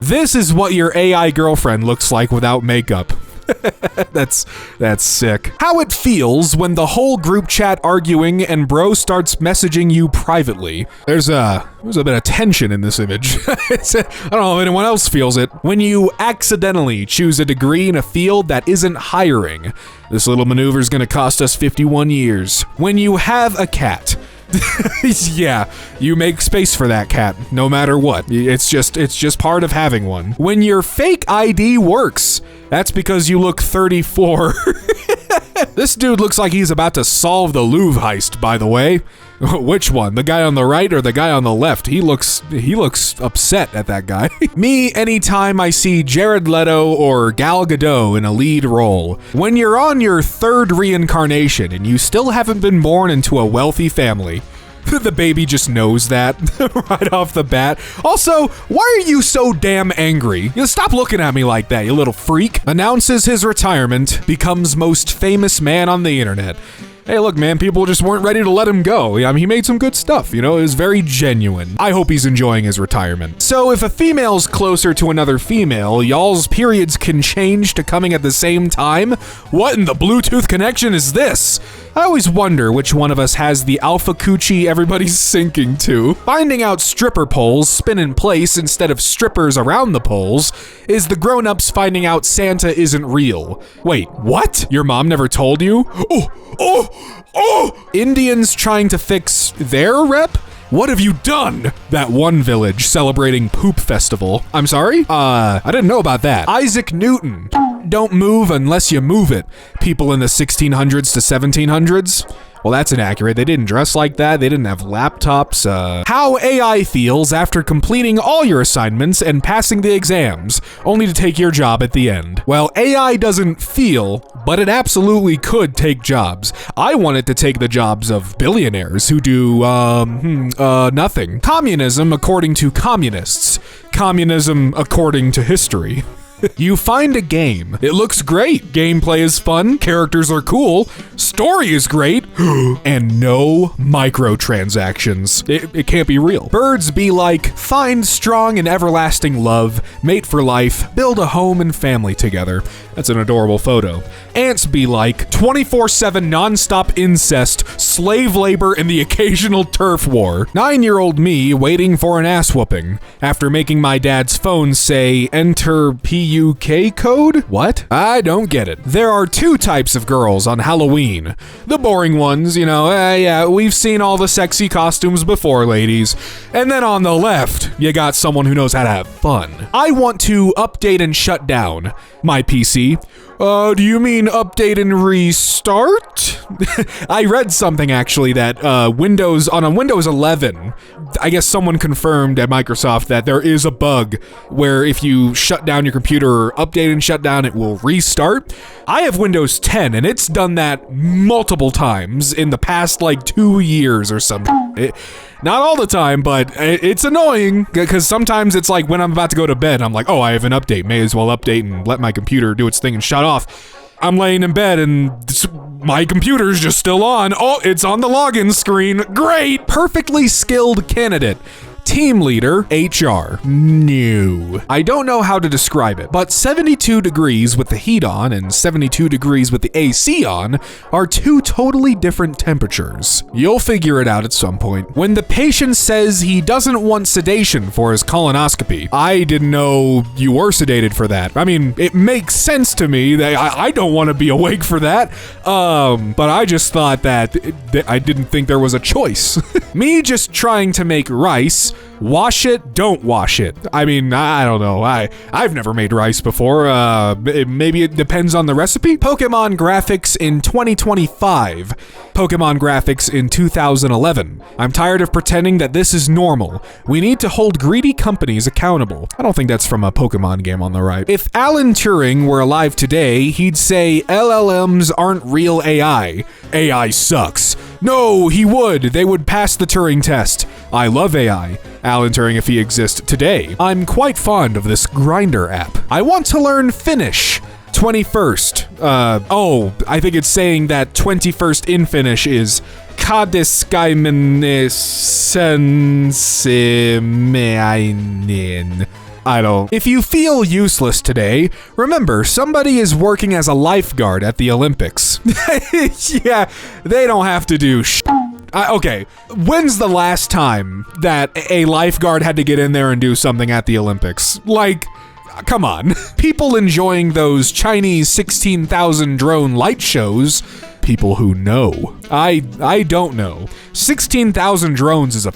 This is what your AI girlfriend looks like without makeup. That's sick. How it feels when the whole group chat arguing and bro starts messaging you privately. There's a bit of tension in this image. I don't know if anyone else feels it. When you accidentally choose a degree in a field that isn't hiring. This little maneuver is gonna cost us 51 years. When you have a cat. Yeah, you make space for that cat, no matter what. It's just part of having one. When your fake ID works, that's because you look 34. This dude looks like he's about to solve the Louvre heist, by the way. Which one? The guy on the right or the guy on the left? He looks upset at that guy. Me, anytime I see Jared Leto or Gal Gadot in a lead role. When you're on your third reincarnation and you still haven't been born into a wealthy family. The baby just knows that right off the bat. Also, why are you so damn angry? You stop looking at me like that, you little freak. Announces his retirement, becomes most famous man on the internet. Hey, look, man, people just weren't ready to let him go. I mean, he made some good stuff, you know, it was very genuine. I hope he's enjoying his retirement. So if a female's closer to another female, y'all's periods can change to coming at the same time? What in the Bluetooth connection is this? I always wonder which one of us has the alpha coochie everybody's sinking to. Finding out stripper poles spin in place instead of strippers around the poles is the grown-ups finding out Santa isn't real. Wait, what? Your mom never told you? Oh! Indians trying to fix their rep? What have you done? That one village celebrating Poop Festival. I'm sorry? I didn't know about that. Isaac Newton. Don't move unless you move it. People in the 1600s to 1700s? Well, that's inaccurate. They didn't dress like that. They didn't have laptops. How AI feels after completing all your assignments and passing the exams, only to take your job at the end. Well, AI doesn't feel, but it absolutely could take jobs. I want it to take the jobs of billionaires who do, nothing. Communism according to communists. Communism according to history. You find a game. It looks great. Gameplay is fun. Characters are cool. Story is great. And no microtransactions. It can't be real. Birds be like, find strong and everlasting love, mate for life, build a home and family together. That's an adorable photo. Ants be like, 24/7 nonstop incest, slave labor, and the occasional turf war. 9-year-old me waiting for an ass whooping after making my dad's phone say, enter PUK code? What? I don't get it. There are 2 types of girls on Halloween. The boring ones, you know, yeah, we've seen all the sexy costumes before, ladies. And then on the left, you got someone who knows how to have fun. I want to update and shut down my PC. Do you mean update and restart? I read something actually that on Windows 11, I guess someone confirmed at Microsoft that there is a bug where if you shut down your computer or update and shut down, it will restart. I have Windows 10 and it's done that multiple times in the past like 2 years or something. Not all the time, but it's annoying because sometimes it's like when I'm about to go to bed, I'm like, oh, I have an update. May as well update and let my computer do its thing and shut off. I'm laying in bed and my computer's just still on. Oh, it's on the login screen. Great. Perfectly skilled candidate. Team leader, HR. No. I don't know how to describe it, but 72 degrees with the heat on and 72 degrees with the AC on are 2 totally different temperatures. You'll figure it out at some point. When the patient says he doesn't want sedation for his colonoscopy, I didn't know you were sedated for that. I mean, it makes sense to me that I don't want to be awake for that, but I just thought that I didn't think there was a choice. Me just trying to make rice. Wash it, don't wash it. I mean, I don't know. I've never made rice before. Maybe it depends on the recipe. Pokemon graphics in 2025. Pokemon graphics in 2011. I'm tired of pretending that this is normal. We need to hold greedy companies accountable. I don't think that's from a Pokemon game on the right. If Alan Turing were alive today, he'd say LLMs aren't real AI. AI sucks. No, he would. They would pass the Turing test. I love AI. Alan Turing if he exists today. I'm quite fond of this Grindr app. I want to learn Finnish. 21st. I think it's saying that 21st in Finnish is Kadiskaimen sensemeinen. I don't. If you feel useless today, remember, somebody is working as a lifeguard at the Olympics. Yeah, they don't have to do okay, when's the last time that a lifeguard had to get in there and do something at the Olympics? Like, come on. People enjoying those Chinese 16,000 drone light shows, people who know. I don't know. 16,000 drones is a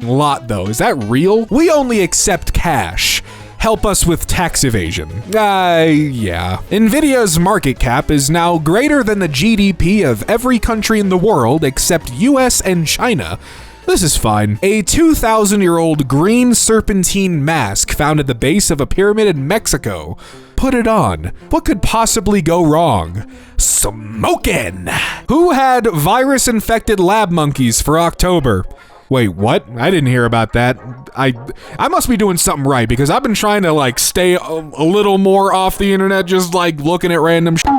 lot though. Is that real? We only accept cash. Help us with tax evasion. Yeah. Nvidia's market cap is now greater than the GDP of every country in the world except US and China. This is fine. A 2,000-year-old green serpentine mask found at the base of a pyramid in Mexico. Put it on. What could possibly go wrong? Smokin'! Who had virus-infected lab monkeys for October? Wait, what? I didn't hear about that. I must be doing something right because I've been trying to like stay a little more off the internet, just like looking at random shit.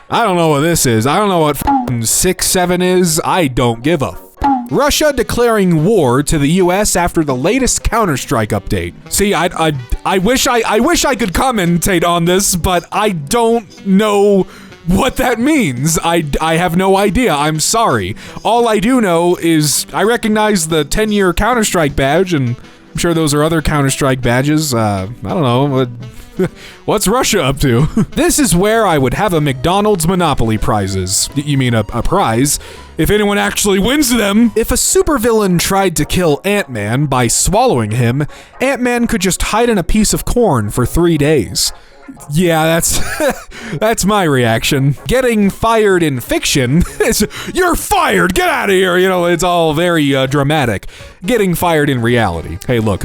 I don't know what this is. I don't know what 6-7 is. I don't give a Russia declaring war to the US after the latest Counter-Strike update. See, I wish I could commentate on this, but I don't know what that means. I have no idea. I'm sorry. All I do know is I recognize the 10-year Counter-Strike badge, and I'm sure those are other Counter-Strike badges. I don't know. What's Russia up to? This is where I would have a McDonald's Monopoly prizes. You mean a prize? If anyone actually wins them. If a supervillain tried to kill Ant-Man by swallowing him, Ant-Man could just hide in a piece of corn for 3 days. Yeah, that's my reaction. Getting fired in fiction is, you're fired, get out of here. You know, it's all very dramatic. Getting fired in reality. Hey, look,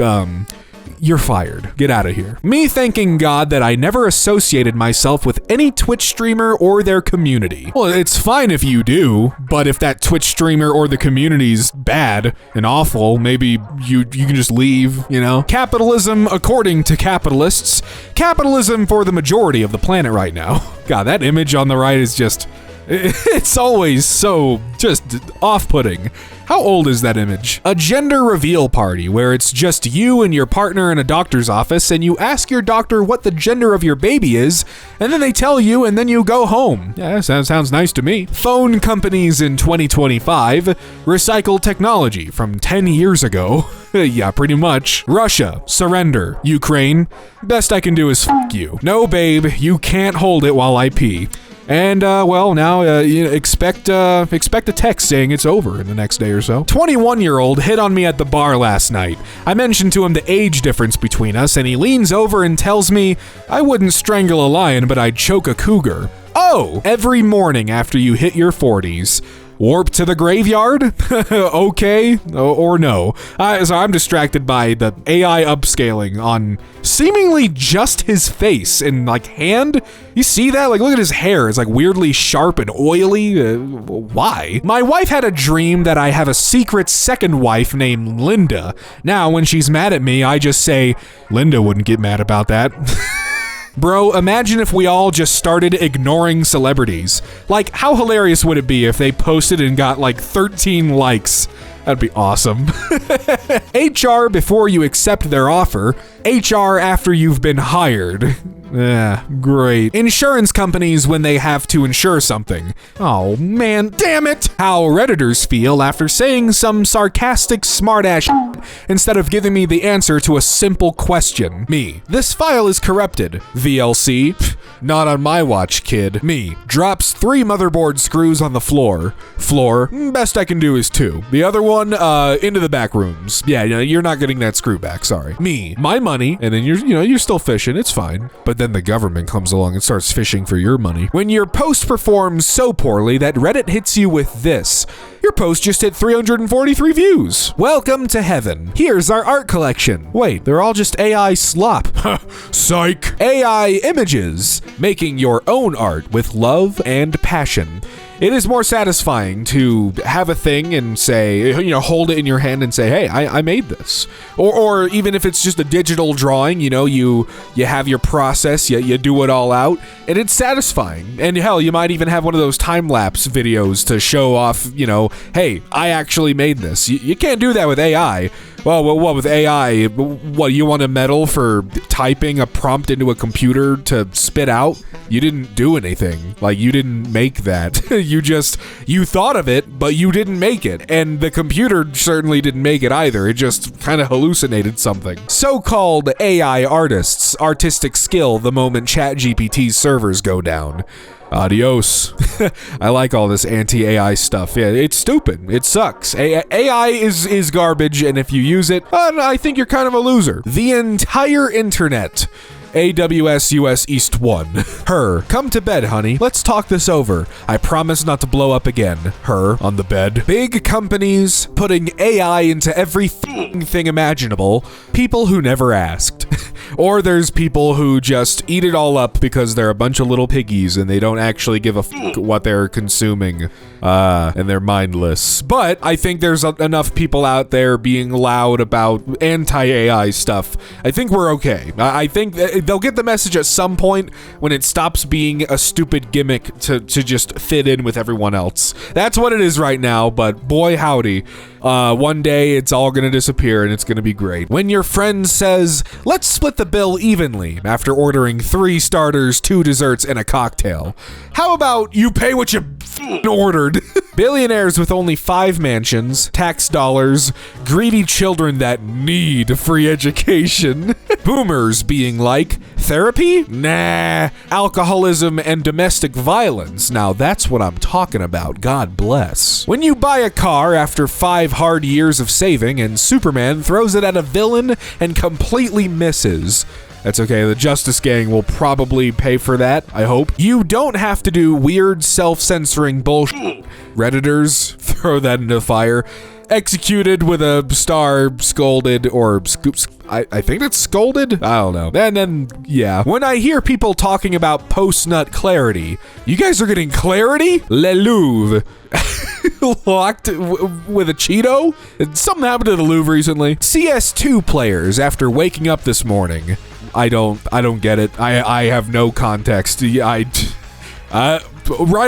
you're fired. Get out of here. Me thanking God that I never associated myself with any Twitch streamer or their community. Well, it's fine if you do, but if that Twitch streamer or the community's bad and awful, maybe you can just leave, you know? Capitalism according to capitalists. Capitalism for the majority of the planet right now. God, that image on the right is just... it's always so just off-putting. How old is that image? A gender reveal party where it's just you and your partner in a doctor's office and you ask your doctor what the gender of your baby is and then they tell you and then you go home. Yeah, that sounds nice to me. Phone companies in 2025 recycle technology from 10 years ago. Yeah, pretty much. Russia, surrender. Ukraine, best I can do is f*** you. No, babe, you can't hold it while I pee. And, well, now, expect a text saying it's over in the next day or so. 21-year-old hit on me at the bar last night. I mentioned to him the age difference between us, and he leans over and tells me, I wouldn't strangle a lion, but I'd choke a cougar. Oh! Every morning after you hit your 40s. Warp to the graveyard? Okay, or no. So I'm distracted by the AI upscaling on seemingly just his face and like hand. You see that? Like, look at his hair. It's like weirdly sharp and oily. Why? My wife had a dream that I have a secret second wife named Linda. Now, when she's mad at me, I just say, Linda wouldn't get mad about that. Bro, imagine if we all just started ignoring celebrities. Like, how hilarious would it be if they posted and got like 13 likes? That'd be awesome. HR before you accept their offer. HR after you've been hired. Great. Insurance companies when they have to insure something. Oh man, damn it! How Redditors feel after saying some sarcastic smartass instead of giving me the answer to a simple question. Me. This file is corrupted. VLC. Not on my watch, kid. Me. Drops 3 motherboard screws on the floor. Floor. Best I can do is 2. The other one, into the back rooms. Yeah, you're not getting that screw back, sorry. Me. My money, and then you're still fishing, it's fine. But then the government comes along and starts fishing for your money. When your post performs so poorly that Reddit hits you with this. Your post just hit 343 views. Welcome to heaven. Here's our art collection. Wait, they're all just AI slop. Psych. AI images. Making your own art with love and passion. It is more satisfying to have a thing and say, hold it in your hand and say, hey, I made this. Or even if it's just a digital drawing, you have your process, you do it all out, and it's satisfying. And hell, you might even have one of those time-lapse videos to show off, hey, I actually made this. You can't do that with AI. Well, what with AI? What, you want a medal for typing a prompt into a computer to spit out? You didn't do anything. Like, you didn't make that. You thought of it, but you didn't make it. And the computer certainly didn't make it either. It just kind of hallucinated something. So-called AI artists, artistic skill the moment ChatGPT's servers go down. Adios. I like all this anti-AI stuff. Yeah, it's stupid. It sucks. AI is garbage, and if you use it, I think you're kind of a loser. The entire internet. AWS US East 1. Her. Come to bed, honey. Let's talk this over. I promise not to blow up again. Her. On the bed. Big companies putting AI into every thing imaginable. People who never asked. Or there's people who just eat it all up because they're a bunch of little piggies and they don't actually give a what they're consuming. And they're mindless. But I think there's enough people out there being loud about anti-AI stuff. I think we're okay. I think they'll get the message at some point when it stops being a stupid gimmick to just fit in with everyone else. That's what it is right now, but boy howdy. One day it's all gonna disappear and it's gonna be great. When your friend says, let's split the bill evenly after ordering 3 starters, 2 desserts, and a cocktail. How about you pay what you ordered? Billionaires with only 5 mansions, tax dollars, greedy children that need free education. Boomers being like, therapy? Nah. Alcoholism and domestic violence. Now that's what I'm talking about. God bless. When you buy a car after 5 hard years of saving and Superman throws it at a villain and completely misses. That's okay, the Justice Gang will probably pay for that, I hope. You don't have to do weird self-censoring bullshit. Redditors, throw that into the fire. Executed with a star, scolded, or I think it's scolded? I don't know. And then, yeah. When I hear people talking about post-nut clarity, you guys are getting clarity? Le Louvre. Locked with a Cheeto? Something happened to the Louvre recently. CS2 players after waking up this morning. I don't get it. I have no context. Right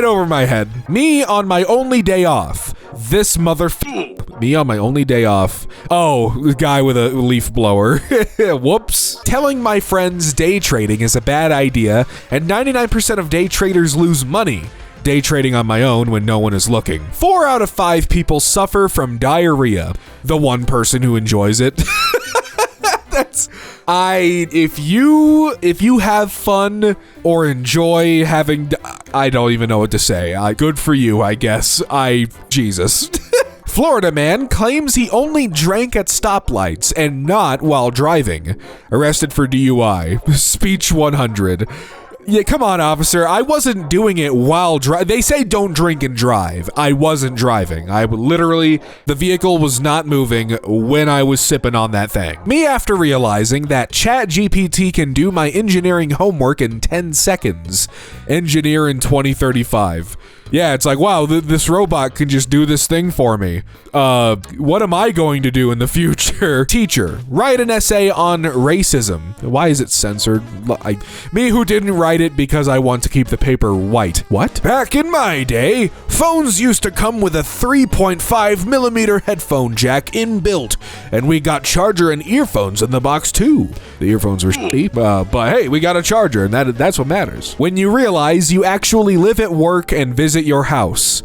over my head. Me on my only day off. This Me on my only day off. Oh, the guy with a leaf blower. Whoops. Telling my friends day trading is a bad idea, and 99% of day traders lose money. Day trading on my own when no one is looking. 4 out of 5 people suffer from diarrhea. The one person who enjoys it. If you have fun or enjoy having, I don't even know what to say. Good for you, I guess. Jesus. Florida man claims he only drank at stoplights and not while driving. Arrested for DUI. Speech 100. Yeah, come on, officer. I wasn't doing it while driving. They say don't drink and drive. I wasn't driving. The vehicle was not moving when I was sipping on that thing. Me after realizing that ChatGPT can do my engineering homework in 10 seconds. Engineer in 2035. Yeah, it's like, wow, this robot can just do this thing for me. What am I going to do in the future? Teacher, write an essay on racism. Why is it censored? Me who didn't write it because I want to keep the paper white. What? Back in my day, phones used to come with a 3.5mm headphone jack inbuilt, and we got charger and earphones in the box too. The earphones were shitty, but hey, we got a charger, and that's what matters. When you realize you actually live at work and visit your house.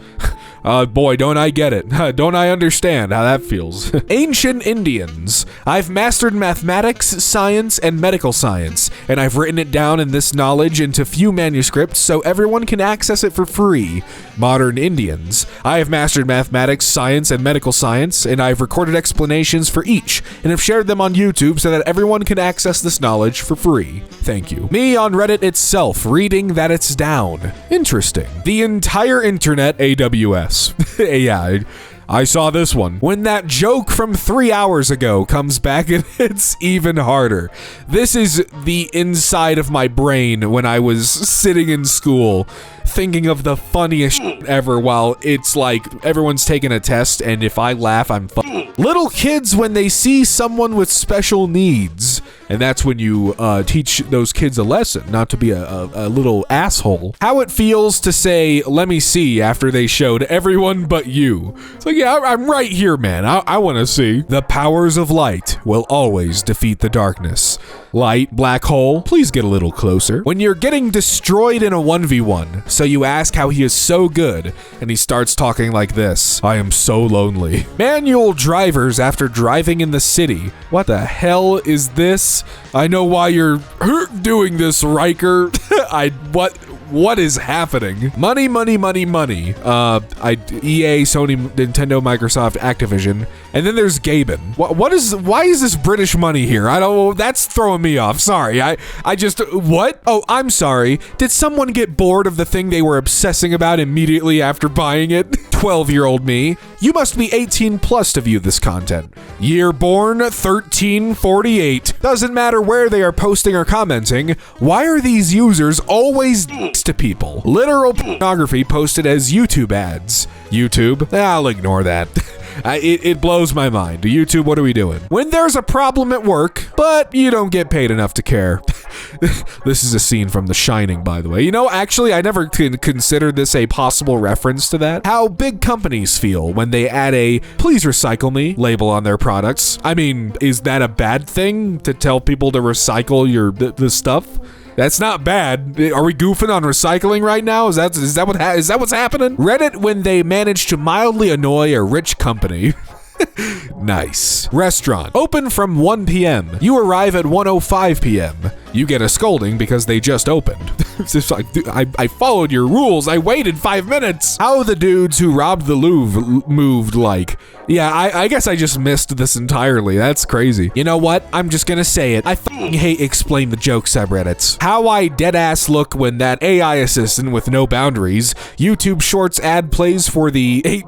Boy, don't I get it. Don't I understand how that feels. Ancient Indians. I've mastered mathematics, science, and medical science, and I've written it down in this knowledge into few manuscripts so everyone can access it for free. Modern Indians. I have mastered mathematics, science, and medical science, and I've recorded explanations for each, and have shared them on YouTube so that everyone can access this knowledge for free. Thank you. Me on Reddit itself, reading that it's down. Interesting. The entire internet AWS. Yeah, I saw this one. When that joke from 3 hours ago comes back and it's even harder. This is the inside of my brain when I was sitting in school thinking of the funniest shit ever while it's like everyone's taking a test and if I laugh, I'm Little kids when they see someone with special needs. And that's when you teach those kids a lesson, not to be a little asshole. How it feels to say, let me see, after they showed everyone but you. It's like, yeah, I'm right here, man. I want to see. The powers of light will always defeat the darkness. Light, black hole, please get a little closer. When you're getting destroyed in a 1v1, so you ask how he is so good, and he starts talking like this. I am so lonely. Manual drivers after driving in the city. What the hell is this? I know why you're doing this, Riker. What is happening? Money, money, money, money. EA, Sony, Nintendo, Microsoft, Activision. And then there's Gaben. Why is this British money here? I don't, that's throwing me off. Sorry. What? Oh, I'm sorry. Did someone get bored of the thing they were obsessing about immediately after buying it? 12-year-old me. You must be 18 plus to view this content. Year born 1348. Doesn't matter where they are posting or commenting. Why are these users always to people? Literal pornography posted as YouTube ads. YouTube? I'll ignore that. It blows my mind. YouTube, what are we doing? When there's a problem at work, but you don't get paid enough to care. This is a scene from The Shining, by the way. You know, actually, I never considered this a possible reference to that. How big companies feel when they add a "please recycle me" label on their products. I mean, is that a bad thing to tell people to recycle the stuff? That's not bad. Are we goofing on recycling right now? Is that what's happening? Reddit when they manage to mildly annoy a rich company. Nice. Restaurant. Open from 1 p.m. You arrive at 1:05 p.m. You get a scolding because they just opened. It's just like, I followed your rules. I waited 5 minutes. How the dudes who robbed the Louvre moved like. Yeah, I guess I just missed this entirely. That's crazy. You know what? I'm just gonna say it. I fucking hate explain the joke subreddits. How I deadass look when that AI assistant with no boundaries YouTube Shorts ad plays for the 8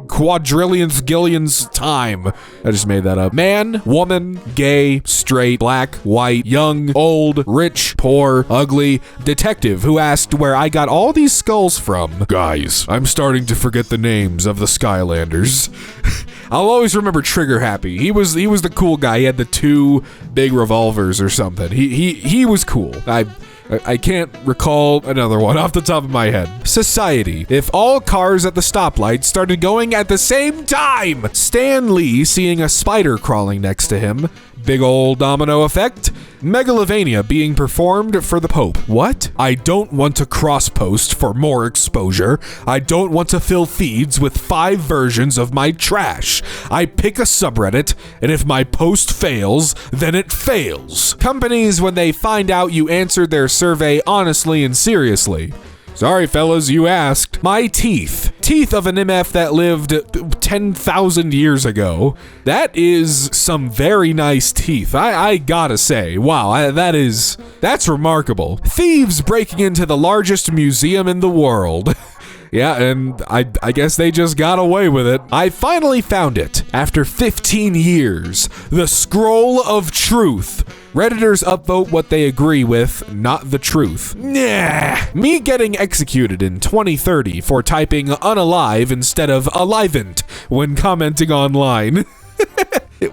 quadrillionth gillionth time. I just made that up. Man, woman, gay, straight, black, white, young, old, rich, poor, ugly, detective who asked where I got all these skulls from. Guys, I'm starting to forget the names of the Skylanders. I'll always remember Trigger Happy. He was the cool guy. He had the 2 big revolvers or something. He was cool. I can't recall another one off the top of my head. Society. If all cars at the stoplight started going at the same time. Stan Lee seeing a spider crawling next to him. Big old domino effect. Megalovania being performed for the Pope. What? I don't want to cross-post for more exposure. I don't want to fill feeds with 5 versions of my trash. I pick a subreddit, and if my post fails, then it fails. Companies when they find out you answered their survey honestly and seriously. Sorry, fellas, you asked. My teeth. Teeth of an MF that lived 10,000 years ago. That is some very nice teeth. I gotta say, wow, that's remarkable. Thieves breaking into the largest museum in the world. Yeah, and I guess they just got away with it. I finally found it. After 15 years. The Scroll of Truth. Redditors upvote what they agree with, not the truth. Nah. Me getting executed in 2030 for typing unalive instead of alivent when commenting online.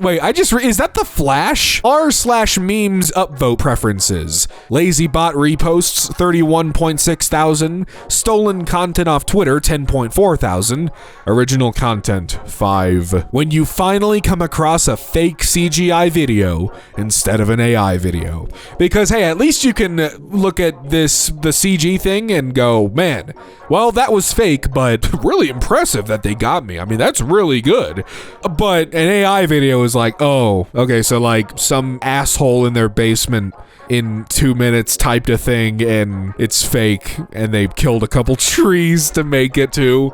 Wait, is that the Flash? r/memes upvote preferences. Lazy bot reposts 31.6 thousand. Stolen content off Twitter 10.4 thousand. Original content 5. When you finally come across a fake CGI video instead of an AI video. Because hey, at least you can look at the CG thing and go, man, well, that was fake, but really impressive that they got me. I mean, that's really good. But an AI video is like, oh, okay, so like some asshole in their basement in 2 minutes typed a thing and it's fake and they killed a couple trees to make it too.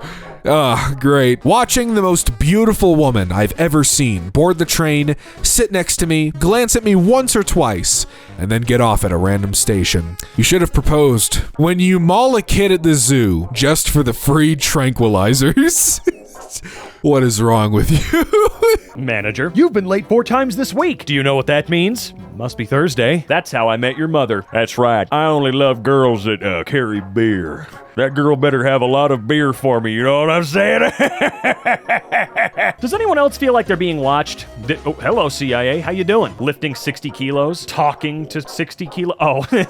Great. Watching the most beautiful woman I've ever seen board the train, sit next to me, glance at me once or twice, and then get off at a random station. You should have proposed. When you maul a kid at the zoo just for the free tranquilizers. What is wrong with you? Manager, you've been late 4 times this week. Do you know what that means? Must be Thursday. That's how I met your mother. That's right. I only love girls that carry beer. That girl better have a lot of beer for me, you know what I'm saying? Does anyone else feel like they're being watched? Oh, hello, CIA. How you doing? Lifting 60 kilos? Talking to 60 kilos? Oh, there's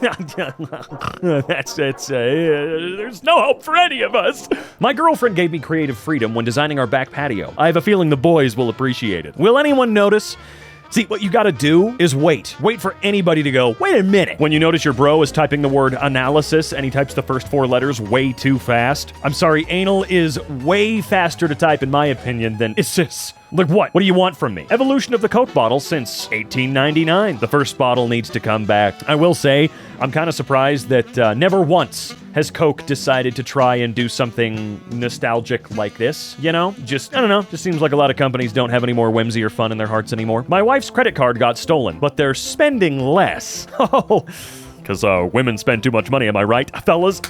no hope for any of us. My girlfriend gave me creative freedom when designing our back patio. I have a feeling the boys will appreciate it. Will anyone notice? See, what you gotta do is wait. Wait for anybody to go, wait a minute. When you notice your bro is typing the word analysis and he types the first 4 letters way too fast. I'm sorry, anal is way faster to type in my opinion than issis. Like what? What do you want from me? Evolution of the Coke bottle since 1899. The first bottle needs to come back. I will say, I'm kind of surprised that never once has Coke decided to try and do something nostalgic like this, you know? Just, I don't know, just seems like a lot of companies don't have any more whimsy or fun in their hearts anymore. My wife's credit card got stolen, but they're spending less. Oh, because women spend too much money, am I right, fellas?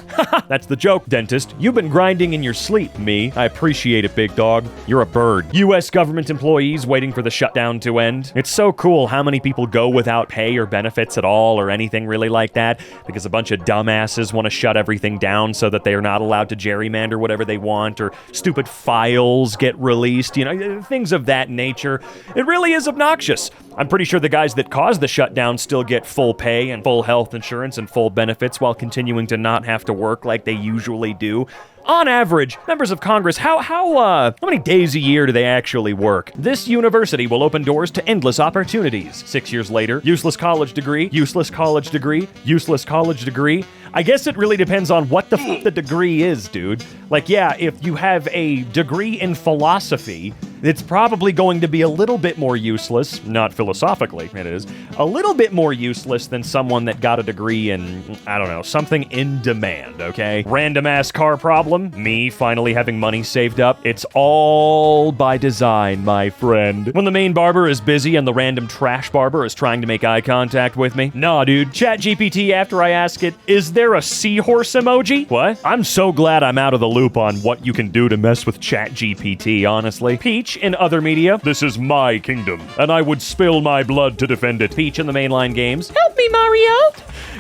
That's the joke, dentist. You've been grinding in your sleep, me. I appreciate it, big dog. You're a bird. U.S. government employees waiting for the shutdown to end. It's so cool how many people go without pay or benefits at all or anything really like that because a bunch of dumbasses want to shut everything down so that they are not allowed to gerrymander whatever they want or stupid files get released, you know, things of that nature. It really is obnoxious. I'm pretty sure the guys that caused the shutdown still get full pay and full health insurance and full benefits while continuing to not have to work like they usually do. On average, members of Congress, how many days a year do they actually work? This university will open doors to endless opportunities. 6 years later, useless college degree, useless college degree, useless college degree. I guess it really depends on what the degree is, dude. Like, yeah, if you have a degree in philosophy, it's probably going to be a little bit more useless, not philosophically, it is, a little bit more useless than someone that got a degree in, I don't know, something in demand, okay? Random ass car problem, me finally having money saved up. It's all by design, my friend. When the main barber is busy and the random trash barber is trying to make eye contact with me. Nah, dude, ChatGPT, after I ask it, is there a seahorse emoji? What? I'm so glad I'm out of the loop on what you can do to mess with ChatGPT, honestly. Peach in other media, this is my kingdom, and I would spill my blood to defend it. Peach in the mainline games, help me, Mario!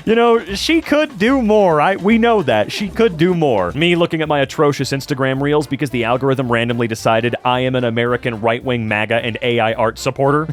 You know, she could do more. We know that. She could do more. Me looking at my atrocious Instagram reels because the algorithm randomly decided I am an American right-wing MAGA and AI art supporter.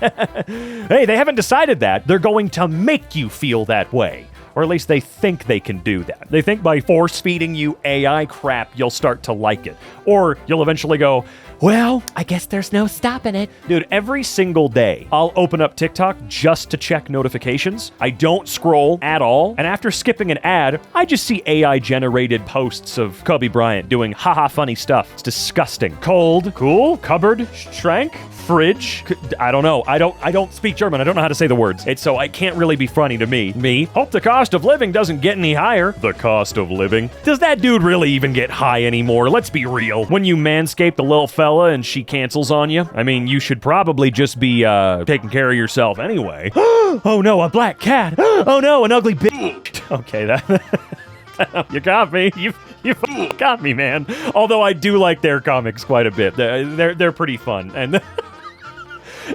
Hey, they haven't decided that. They're going to make you feel that way. Or at least they think they can do that. They think by force-feeding you AI crap, you'll start to like it. Or you'll eventually go, well, I guess there's no stopping it. Dude, every single day, I'll open up TikTok just to check notifications. I don't scroll at all. And after skipping an ad, I just see AI-generated posts of Kobe Bryant doing haha funny stuff. It's disgusting. Cold, cool, cupboard, shrank, fridge. I don't know. I don't speak German. I don't know how to say the words. So I can't really be funny to me. Hope the cost of living doesn't get any higher. The cost of living? Does that dude really even get high anymore? Let's be real. When you manscape the little fella and she cancels on you, I mean, you should probably just be taking care of yourself anyway. Oh no, a black cat. Oh no, an ugly bitch. Okay, that you got me. You got me, man. Although I do like their comics quite a bit. They're pretty fun. And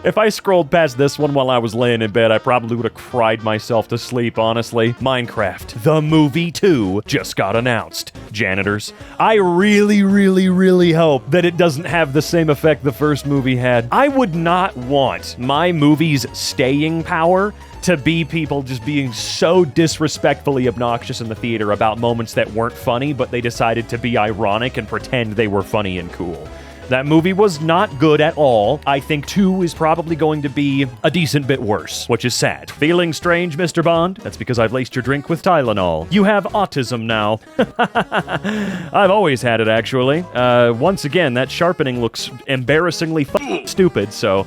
if I scrolled past this one while I was laying in bed, I probably would have cried myself to sleep, honestly. Minecraft, the movie 2, just got announced. Janitors. I really, really, really hope that it doesn't have the same effect the first movie had. I would not want my movie's staying power to be people just being so disrespectfully obnoxious in the theater about moments that weren't funny, but they decided to be ironic and pretend they were funny and cool. That movie was not good at all. I think 2 is probably going to be a decent bit worse, which is sad. Feeling strange, Mr. Bond? That's because I've laced your drink with Tylenol. You have autism now. I've always had it, actually. Once again, that sharpening looks embarrassingly stupid, so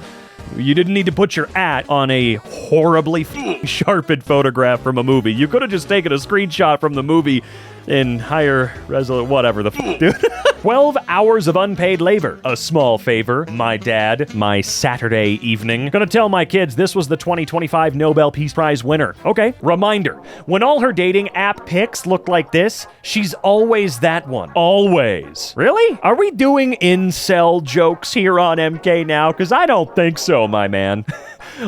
you didn't need to put your @ on a horribly sharpened photograph from a movie. You could have just taken a screenshot from the movie in higher resolution, whatever the dude. 12 hours of unpaid labor. A small favor. My dad, my Saturday evening. Gonna tell my kids this was the 2025 Nobel Peace Prize winner. Okay. Reminder. When all her dating app pics look like this, she's always that one. Always. Really? Are we doing incel jokes here on EmKay now? Because I don't think so, my man.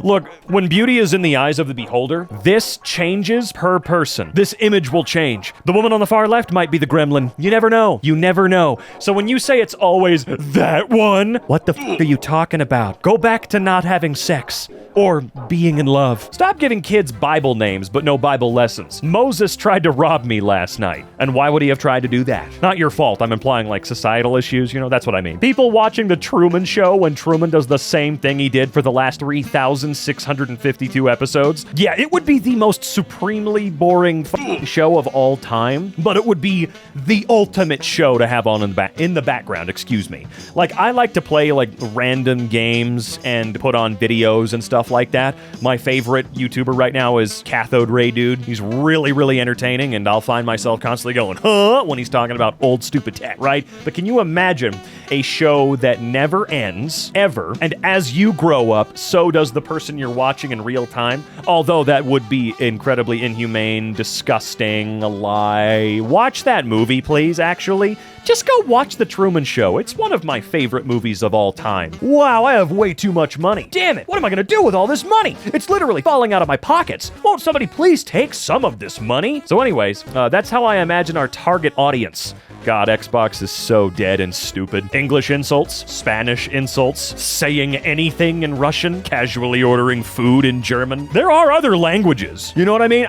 Look, when beauty is in the eyes of the beholder, this changes per person. This image will change. The woman on the far left might be the gremlin. You never know. You never know. So when you say it's always that one, what the are you talking about? Go back to not having sex. Or being in love. Stop giving kids Bible names, but no Bible lessons. Moses tried to rob me last night. And why would he have tried to do that? Not your fault. I'm implying like societal issues, that's what I mean. People watching The Truman Show when Truman does the same thing he did for the last 3,652 episodes. Yeah, it would be the most supremely boring show of all time, but it would be the ultimate show to have on in the background, excuse me. Like, I like to play like random games and put on videos and stuff like that. My favorite YouTuber right now is Cathode Ray Dude. He's really, really entertaining, and I'll find myself constantly going, huh, when he's talking about old stupid tech, right? But can you imagine a show that never ends, ever, and as you grow up, so does the person you're watching in real time? Although that would be incredibly inhumane, disgusting, a lie. Watch that movie, please, actually. Just go watch The Truman Show. It's one of my favorite movies of all time. Wow, I have way too much money. Damn it, what am I gonna do with all this money? It's literally falling out of my pockets. Won't somebody please take some of this money? So anyways, that's how I imagine our target audience. God, Xbox is so dead and stupid. English insults, Spanish insults, saying anything in Russian, casually ordering food in German. There are other languages. You know what I mean?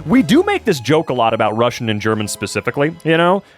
We do make this joke a lot about Russian and German specifically,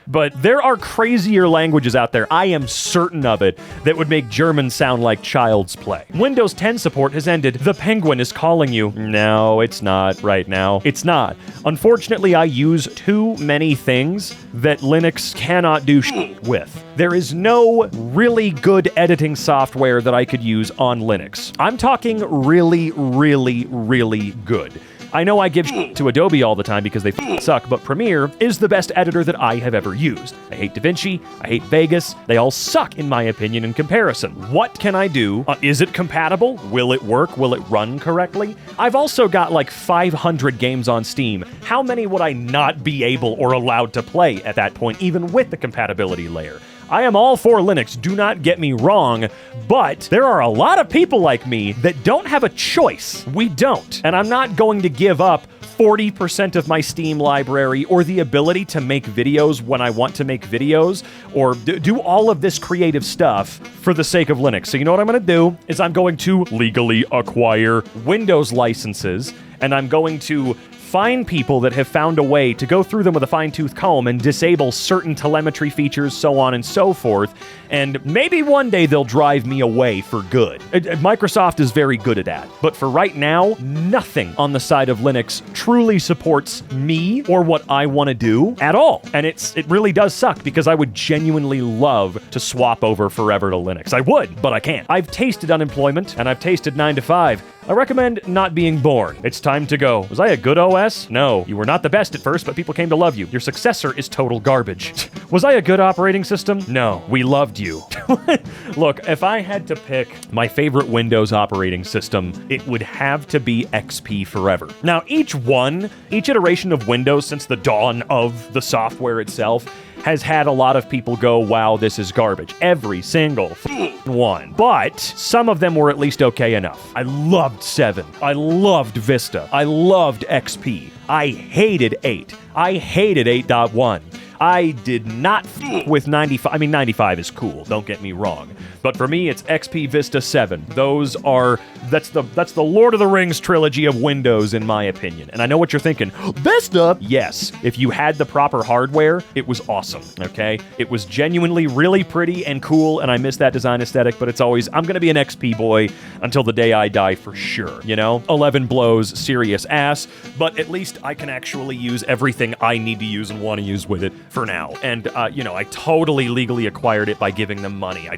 but there are crazier languages out there, I am certain of it, that would make German sound like child's play. Windows 10 support has ended. The Penguin is calling you. No, it's not right now. It's not. Unfortunately, I use too many things that Linux cannot do with. There is no really good editing software that I could use on Linux. I'm talking really, really, really good. I know I give to Adobe all the time because they suck, but Premiere is the best editor that I have ever used. I hate DaVinci, I hate Vegas, they all suck in my opinion in comparison. What can I do? Is it compatible? Will it work? Will it run correctly? I've also got like 500 games on Steam. How many would I not be able or allowed to play at that point, even with the compatibility layer? I am all for Linux, do not get me wrong, but there are a lot of people like me that don't have a choice. We don't. And I'm not going to give up 40% of my Steam library or the ability to make videos when I want to make videos or do all of this creative stuff for the sake of Linux. So you know what I'm going to do is I'm going to legally acquire Windows licenses, and I'm going to find people that have found a way to go through them with a fine-tooth comb and disable certain telemetry features, so on and so forth, and maybe one day they'll drive me away for good. Microsoft is very good at that, but for right now, nothing on the side of Linux truly supports me or what I want to do at all, and it really does suck because I would genuinely love to swap over forever to Linux. I would, but I can't. I've tasted unemployment, and I've tasted 9 to 5. I recommend not being born. It's time to go. Was I a good OS? No. You were not the best at first, but people came to love you. Your successor is total garbage. Was I a good operating system? No. We loved you. Look, if I had to pick my favorite Windows operating system, it would have to be XP forever. Now, each iteration of Windows since the dawn of the software itself has had a lot of people go, wow, this is garbage. Every single one. But some of them were at least okay enough. I loved 7. I loved Vista. I loved XP. I hated 8. I hated 8.1. I did not with 95. I mean, 95 is cool, don't get me wrong. But for me, it's XP Vista 7. That's the Lord of the Rings trilogy of Windows, in my opinion. And I know what you're thinking. Vista? Yes. If you had the proper hardware, it was awesome, okay? It was genuinely really pretty and cool, and I miss that design aesthetic, but it's always, I'm gonna be an XP boy until the day I die for sure, 11 blows serious ass, but at least I can actually use everything I need to use and want to use with it for now. And, I totally legally acquired it by giving them money. I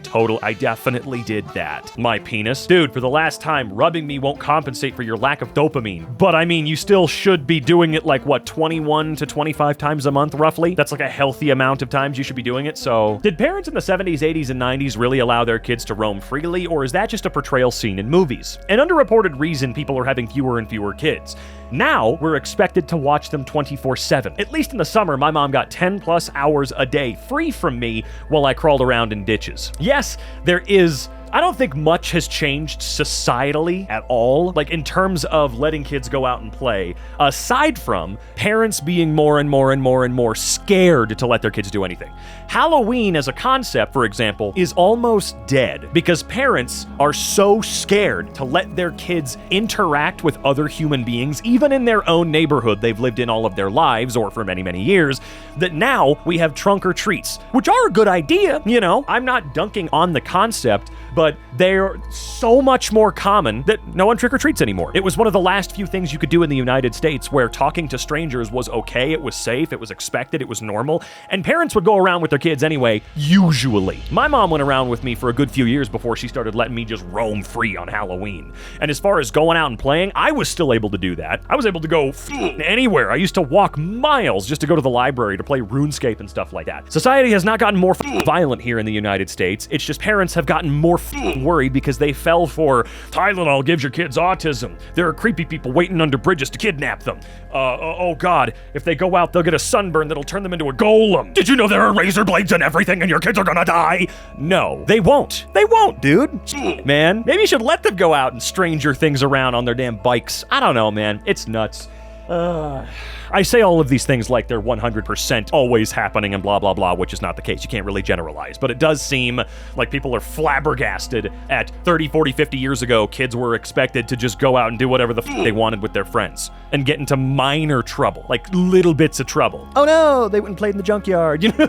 definitely did that. My penis. Dude, for the last time, rubbing me won't compensate for your lack of dopamine. But I mean, you still should be doing it 21 to 25 times a month, roughly? That's a healthy amount of times you should be doing it, so... Did parents in the 70s, 80s, and 90s really allow their kids to roam freely, or is that just a portrayal scene in movies? An underreported reason people are having fewer and fewer kids. Now, we're expected to watch them 24/7. At least in the summer, my mom got 10 plus hours a day free from me while I crawled around in ditches. Yes, there is I don't think much has changed societally at all, like in terms of letting kids go out and play, aside from parents being more and more scared to let their kids do anything. Halloween as a concept, for example, is almost dead because parents are so scared to let their kids interact with other human beings, even in their own neighborhood they've lived in all of their lives or for many years, that now we have trunk or treats, which are a good idea, you know. I'm not dunking on the concept, but they're so much more common that no one trick-or-treats anymore. It was one of the last few things you could do in the United States where talking to strangers was okay, it was safe, it was expected, it was normal, and parents would go around with their kids anyway, usually. My mom went around with me for a good few years before she started letting me just roam free on Halloween. And as far as going out and playing, I was still able to do that. I was able to go anywhere. I used to walk miles just to go to the library to play RuneScape and stuff like that. Society has not gotten more violent here in the United States. It's just parents have gotten more worried because they fell for Tylenol gives your kids autism. There are creepy people waiting under bridges to kidnap them. Oh God, if they go out, they'll get a sunburn that'll turn them into a golem. Did you know there are razor blades and everything and your kids are gonna die? No, they won't. They won't, dude. Man, maybe you should let them go out and stranger things around on their damn bikes. I don't know, man. It's nuts. I say all of these things like they're 100% always happening and blah, blah, blah, which is not the case. You can't really generalize. But it does seem like people are flabbergasted at 30, 40, 50 years ago, kids were expected to just go out and do whatever the they wanted with their friends and get into minor trouble, like little bits of trouble. Oh no, they went and played in the junkyard, you know?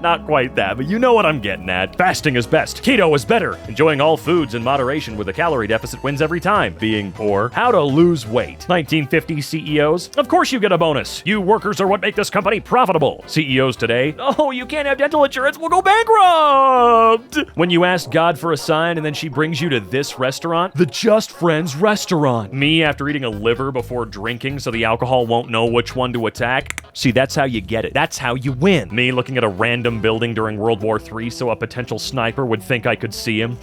Not quite that, but you know what I'm getting at. Fasting is best. Keto is better. Enjoying all foods in moderation with a calorie deficit wins every time. Being poor. How to lose weight. 1950s CEOs. Of course you get a bonus. You workers are what make this company profitable. CEOs today. Oh, you can't have dental insurance. We'll go bankrupt. When you ask God for a sign and then she brings you to this restaurant, the Just Friends restaurant. Me after eating a liver before drinking so the alcohol won't know which one to attack. See, that's how you get it. That's how you win. Me looking at a random building during World War III so a potential sniper would think I could see him.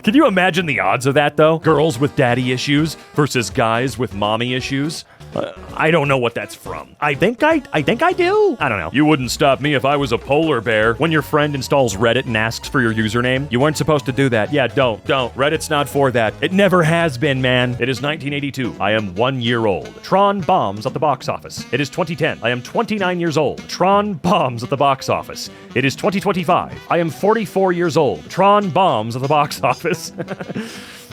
Can you imagine the odds of that, though? Girls with daddy issues versus guys with mommy issues. I don't know what that's from. I think I do. I don't know. You wouldn't stop me if I was a polar bear. When your friend installs Reddit and asks for your username, you weren't supposed to do that. Yeah, don't. Reddit's not for that. It never has been, man. It is 1982. I am 1 year old. Tron bombs at the box office. It is 2010. I am 29 years old. Tron bombs at the box office. It is 2025. I am 44 years old. Tron bombs at the box office.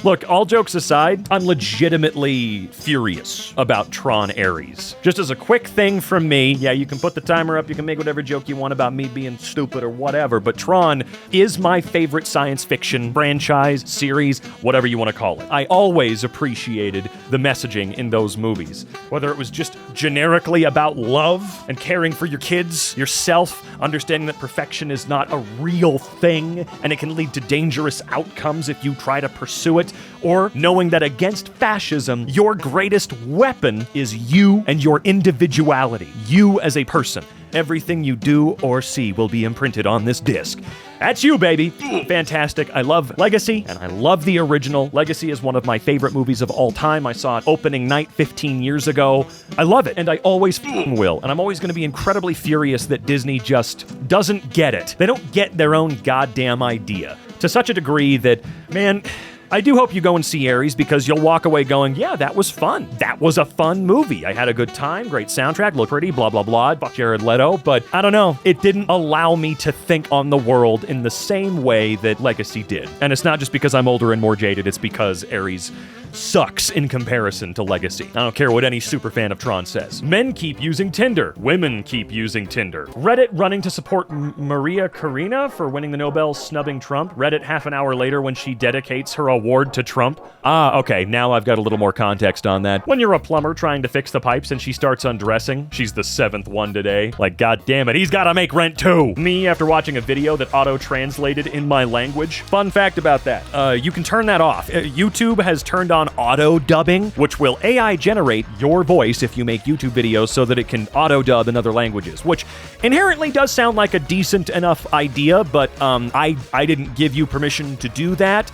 Look, all jokes aside, I'm legitimately furious about Tron Ares. Just as a quick thing from me, yeah, you can put the timer up, you can make whatever joke you want about me being stupid or whatever, but Tron is my favorite science fiction franchise, series, whatever you want to call it. I always appreciated the messaging in those movies. Whether it was just generically about love and caring for your kids, yourself, understanding that perfection is not a real thing and it can lead to dangerous outcomes if you try to pursue it, or knowing that against fascism, your greatest weapon is you and your individuality, you as a person. Everything you do or see will be imprinted on this disc. That's you, baby. Fantastic. I love Legacy, and I love the original. Legacy is one of my favorite movies of all time. I saw it opening night 15 years ago. I love it, and I always will. And I'm always going to be incredibly furious that Disney just doesn't get it. They don't get their own goddamn idea. To such a degree that, man, I do hope you go and see Ares because you'll walk away going, yeah, that was fun. That was a fun movie. I had a good time, great soundtrack, looked pretty, blah, blah, blah, fuck Jared Leto. But I don't know, it didn't allow me to think on the world in the same way that Legacy did. And it's not just because I'm older and more jaded, it's because Ares sucks in comparison to Legacy. I don't care what any superfan of Tron says. Men keep using Tinder. Women keep using Tinder. Reddit running to support Maria Karina for winning the Nobel snubbing Trump. Reddit half an hour later when she dedicates her award to Trump. Okay, now I've got a little more context on that. When you're a plumber trying to fix the pipes and she starts undressing, she's the 7th one today. Like, god damn it, he's gotta make rent too! Me after watching a video that auto-translated in my language. Fun fact about that. You can turn that off. YouTube has turned on auto-dubbing, which will AI generate your voice if you make YouTube videos so that it can auto-dub in other languages, which inherently does sound like a decent enough idea, but I didn't give you permission to do that.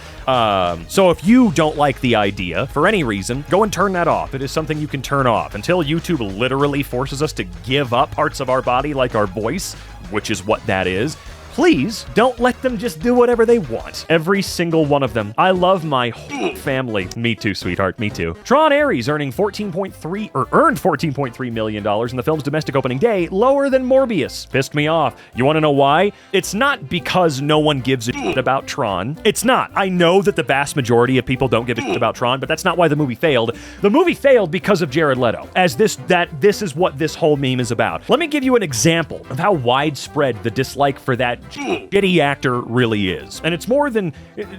So if you don't like the idea, for any reason, go and turn that off. It is something you can turn off until YouTube literally forces us to give up parts of our body like our voice, which is what that is. Please don't let them just do whatever they want. Every single one of them. I love my whole family. Me too, sweetheart. Me too. Tron Ares earned $14.3 million in the film's domestic opening day, lower than Morbius. Pissed me off. You want to know why? It's not because no one gives a shit about Tron. It's not. I know that the vast majority of people don't give a shit about Tron, but that's not why the movie failed. The movie failed because of Jared Leto, as this is what this whole meme is about. Let me give you an example of how widespread the dislike for that shitty actor really is. And it's more than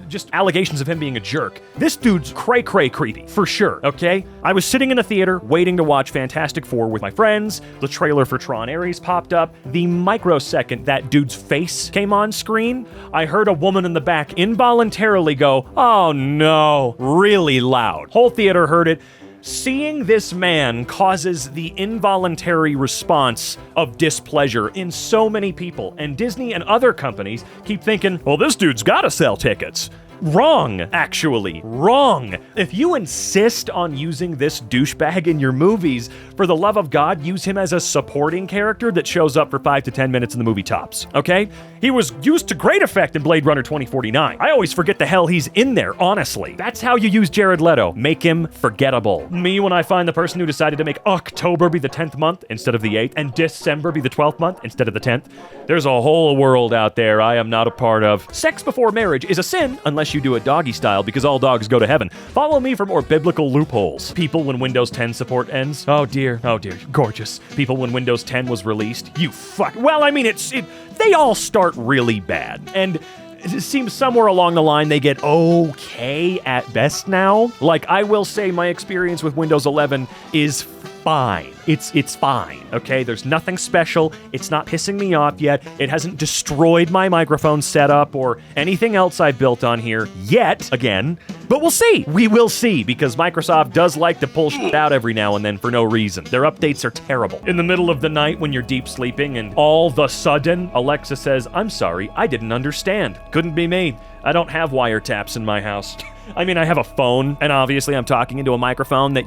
just allegations of him being a jerk. This dude's cray-cray creepy, for sure, okay? I was sitting in a theater waiting to watch Fantastic Four with my friends. The trailer for Tron Ares popped up. The microsecond that dude's face came on screen, I heard a woman in the back involuntarily go, "Oh no," really loud. Whole theater heard it. Seeing this man causes the involuntary response of displeasure in so many people, and Disney and other companies keep thinking, well, this dude's gotta sell tickets. Wrong, actually. Wrong. If you insist on using this douchebag in your movies, for the love of God, use him as a supporting character that shows up for 5 to 10 minutes in the movie tops, okay? He was used to great effect in Blade Runner 2049. I always forget the hell he's in there, honestly. That's how you use Jared Leto. Make him forgettable. Me, when I find the person who decided to make October be the 10th month instead of the 8th, and December be the 12th month instead of the 10th, there's a whole world out there I am not a part of. Sex before marriage is a sin unless you do it doggy style, because all dogs go to heaven. Follow me for more biblical loopholes. People when Windows 10 support ends. Oh dear, gorgeous. People when Windows 10 was released. You fuck. Well, I mean, they all start really bad. And it seems somewhere along the line they get okay at best now. Like, I will say my experience with Windows 11 is fine. It's fine, okay? There's nothing special. It's not pissing me off yet. It hasn't destroyed my microphone setup or anything else I've built on here yet, again. But we'll see. We will see, because Microsoft does like to pull shit out every now and then for no reason. Their updates are terrible. In the middle of the night when you're deep sleeping and all of a sudden Alexa says, "I'm sorry, I didn't understand." Couldn't be me. I don't have wiretaps in my house. I mean, I have a phone, and obviously I'm talking into a microphone that,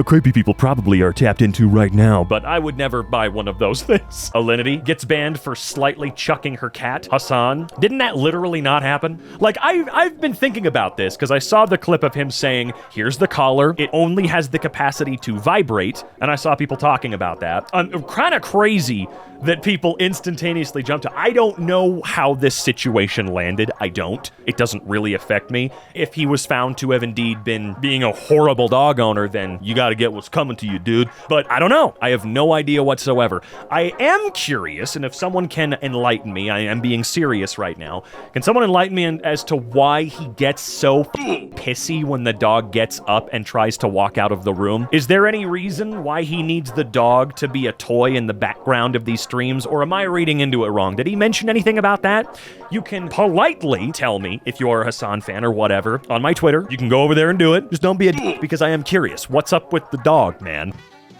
creepy people probably are tapped into right now, but I would never buy one of those things. Alinity gets banned for slightly chucking her cat, Hassan. Didn't that literally not happen? Like, I've been thinking about this, because I saw the clip of him saying, here's the collar, it only has the capacity to vibrate, and I saw people talking about that. Kind of crazy that people instantaneously jumped to. I don't know how this situation landed. I don't. It doesn't really affect me. If he was found to have indeed been being a horrible dog owner, then you gotta get what's coming to you, dude. But I don't know. I have no idea whatsoever. I am curious, and if someone can enlighten me, I am being serious right now. Can someone enlighten me as to why he gets so pissy when the dog gets up and tries to walk out of the room? Is there any reason why he needs the dog to be a toy in the background of these streams, or am I reading into it wrong? Did he mention anything about that? You can politely tell me if you're a Hassan fan or whatever on my Twitter. You can go over there and do it. Just don't be a d***, because I am curious. What's up with the dog, man?